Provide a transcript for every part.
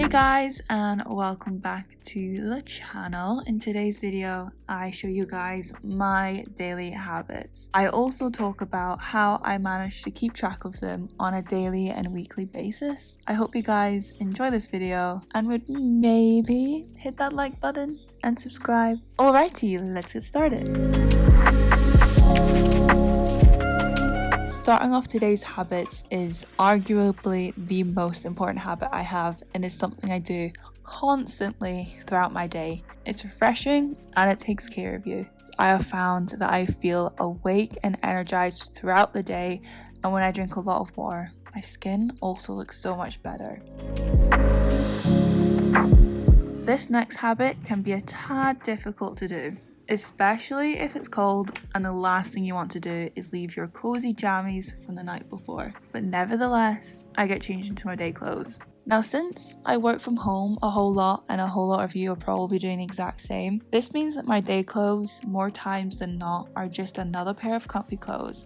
Hey guys, and welcome back to the channel. In today's video I show you guys my daily habits. I also talk about how I manage to keep track of them on a daily and weekly basis. I hope you guys enjoy this video and would maybe hit that like button and subscribe. Alrighty, let's get started. Starting off today's habits is arguably the most important habit I have, and it's something I do constantly throughout my day. It's refreshing and it takes care of you. I have found that I feel awake and energized throughout the day, and when I drink a lot of water, my skin also looks so much better. This next habit can be a tad difficult to do, especially if it's cold and the last thing you want to do is leave your cozy jammies from the night before. But nevertheless, I get changed into my day clothes. Now, since I work from home a whole lot, and a whole lot of you are probably doing the exact same, this means that my day clothes, more times than not, are just another pair of comfy clothes,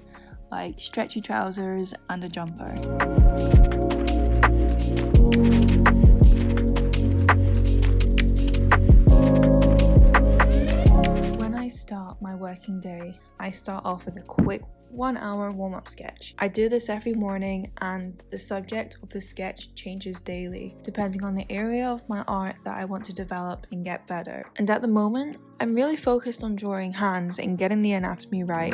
like stretchy trousers and a jumper. Start my working day, I start off with a quick 1 hour warm-up sketch. I do this every morning, and the subject of the sketch changes daily depending on the area of my art that I want to develop and get better. And at the moment, I'm really focused on drawing hands and getting the anatomy right.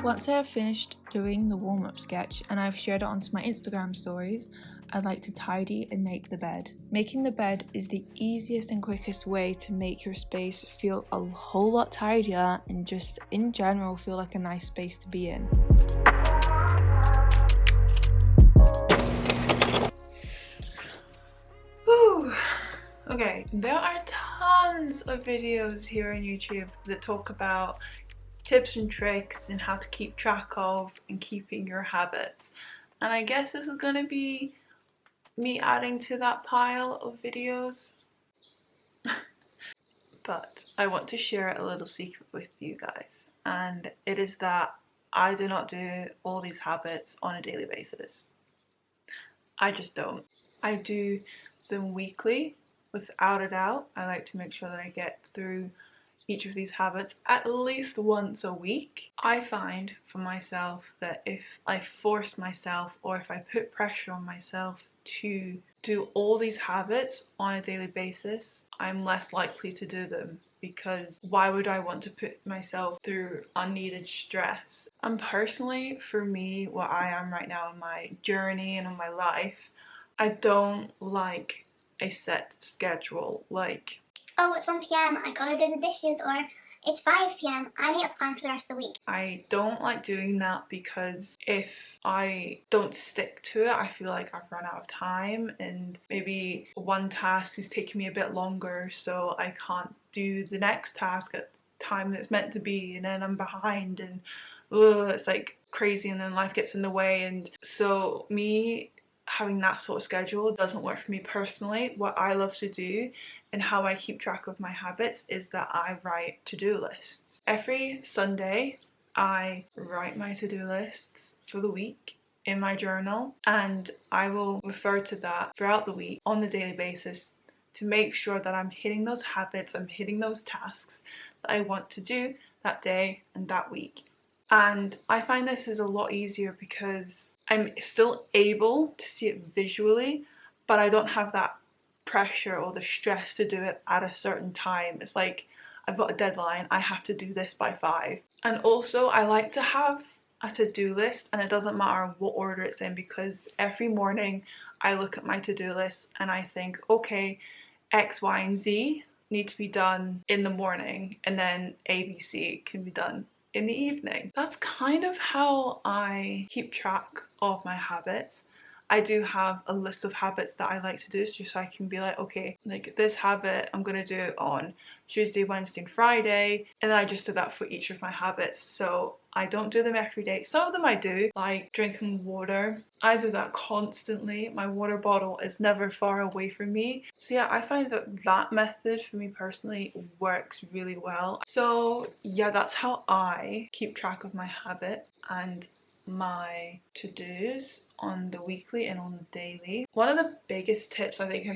Once I have finished doing the warm-up sketch and I've shared it onto my Instagram stories, I'd like to tidy and make the bed. Making the bed is the easiest and quickest way to make your space feel a whole lot tidier and just in general feel like a nice space to be in. Whew. Okay, there are tons of videos here on YouTube that talk about tips and tricks and how to keep track of and keeping your habits, and I guess this is going to be me adding to that pile of videos. But I want to share a little secret with you guys, and it is that I do not do all these habits on a daily basis. I just don't. I do them weekly without a doubt. I like to make sure that I get through each of these habits at least once a week. I find for myself that if I force myself, or if I put pressure on myself to do all these habits on a daily basis, I'm less likely to do them, because why would I want to put myself through unneeded stress? And personally, for me, where I am right now in my journey and in my life, I don't like a set schedule, like, oh, it's 1 p.m, I gotta do the dishes, or it's 5 p.m, I need a plan for the rest of the week. I don't like doing that, because if I don't stick to it, I feel like I've run out of time, and maybe one task is taking me a bit longer, so I can't do the next task at the time that it's meant to be, and then I'm behind, and it's like crazy, and then life gets in the way. And so me having that sort of schedule doesn't work for me personally. What I love to do and how I keep track of my habits is that I write to-do lists. Every Sunday I write my to-do lists for the week in my journal, and I will refer to that throughout the week on a daily basis to make sure that I'm hitting those habits, I'm hitting those tasks that I want to do that day and that week. And I find this is a lot easier because I'm still able to see it visually, but I don't have that pressure or the stress to do it at a certain time. It's like, I've got a deadline, I have to do this by 5. And also I like to have a to-do list, and it doesn't matter what order it's in, because every morning I look at my to-do list and I think, okay, X, Y, and Z need to be done in the morning, and then A, B, C can be done in the evening. That's kind of how I keep track of my habits. I do have a list of habits that I like to do, just so I can be like, okay, like this habit I'm gonna do it on Tuesday, Wednesday, and Friday, and then I just do that for each of my habits. So I don't do them every day. Some of them I do, like drinking water. I do that constantly. My water bottle is never far away from me. So yeah, I find that method for me personally works really well. So yeah, that's how I keep track of my habit and my to-dos on the weekly and on the daily. One of the biggest tips I think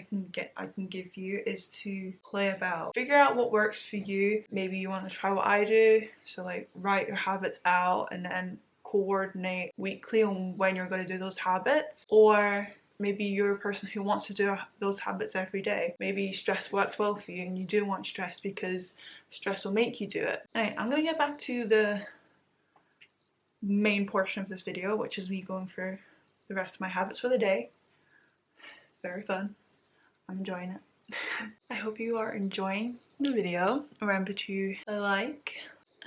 I can give you is to play about. Figure out what works for you. Maybe you want to try what I do, so like write your habits out and then coordinate weekly on when you're going to do those habits. Or maybe you're a person who wants to do those habits every day. Maybe stress works well for you and you do want stress because stress will make you do it. Alright, I'm going to get back to the main portion of this video, which is me going through the rest of my habits for the day. Very fun. I'm enjoying it. I hope you are enjoying the video. Remember to like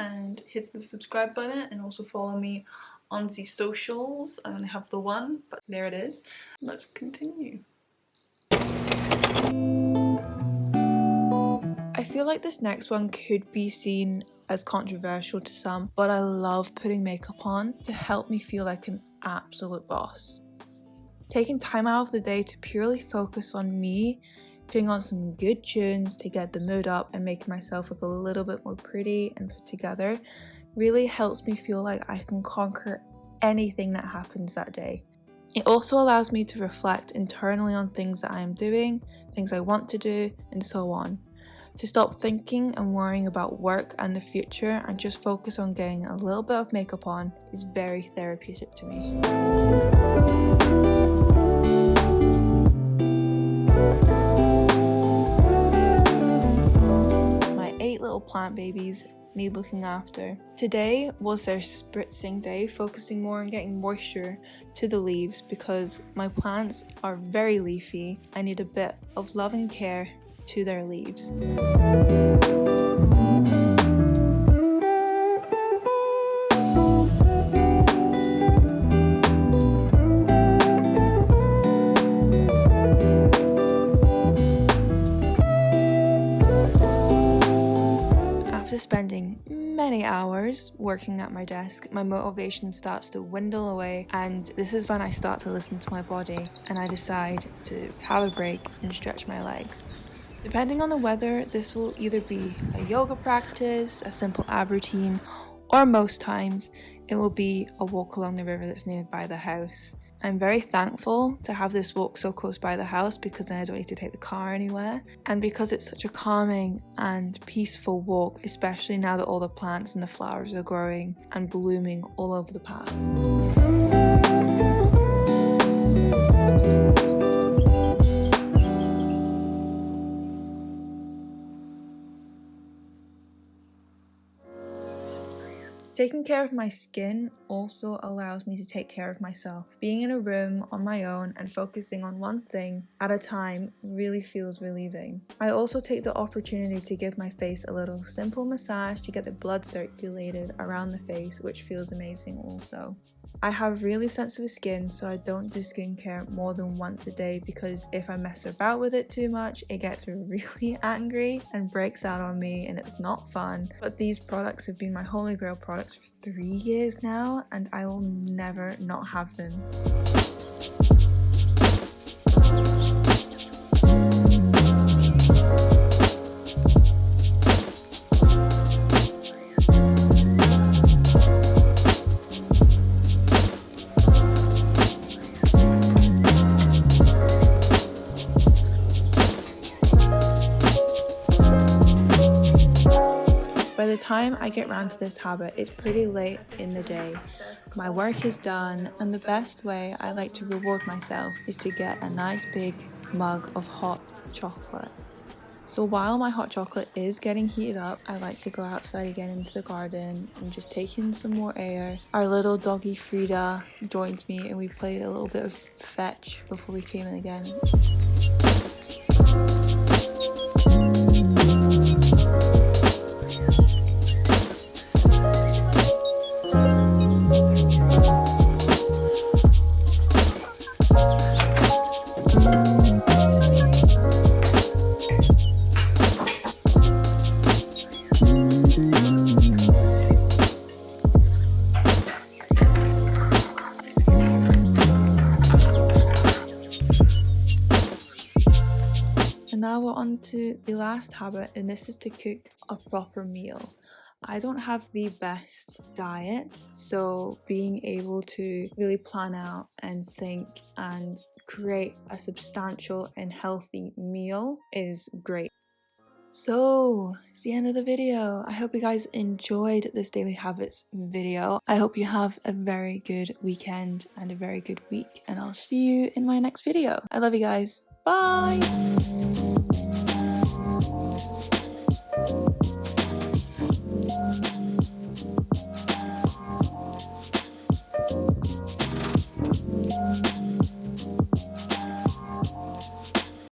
and hit the subscribe button, and also follow me on the socials. I only have the one, but there it is. Let's continue. I feel like this next one could be seen as controversial to some, but I love putting makeup on to help me feel like an absolute boss. Taking time out of the day to purely focus on me, putting on some good tunes to get the mood up and making myself look a little bit more pretty and put together really helps me feel like I can conquer anything that happens that day. It also allows me to reflect internally on things that I am doing, things I want to do, and so on. To stop thinking and worrying about work and the future and just focus on getting a little bit of makeup on is very therapeutic to me. My 8 little plant babies need looking after. Today was their spritzing day, focusing more on getting moisture to the leaves because my plants are very leafy. I need a bit of love and care to their leaves. After spending many hours working at my desk, my motivation starts to dwindle away, and this is when I start to listen to my body and I decide to have a break and stretch my legs. Depending on the weather, this will either be a yoga practice, a simple ab routine, or most times it will be a walk along the river that's nearby the house. I'm very thankful to have this walk so close by the house because then I don't need to take the car anywhere, and because it's such a calming and peaceful walk, especially now that all the plants and the flowers are growing and blooming all over the path. Taking care of my skin also allows me to take care of myself. Being in a room on my own and focusing on one thing at a time really feels relieving. I also take the opportunity to give my face a little simple massage to get the blood circulated around the face, which feels amazing also. I have really sensitive skin, so I don't do skincare more than once a day because if I mess about with it too much, it gets really angry and breaks out on me and it's not fun. But these products have been my holy grail products for 3 years now and I will never not have them. By the time I get round to this habit, it's pretty late in the day. My work is done, and the best way I like to reward myself is to get a nice big mug of hot chocolate. So while my hot chocolate is getting heated up, I like to go outside again into the garden and just take in some more air. Our little doggy Frida joined me and we played a little bit of fetch before we came in again. now we're on to the last habit, and this is to cook a proper meal. I don't have the best diet, so being able to really plan out and think and create a substantial and healthy meal is great. So, it's the end of the video. I hope you guys enjoyed this daily habits video. I hope you have a very good weekend and a very good week, and I'll see you in my next video. I love you guys. Bye!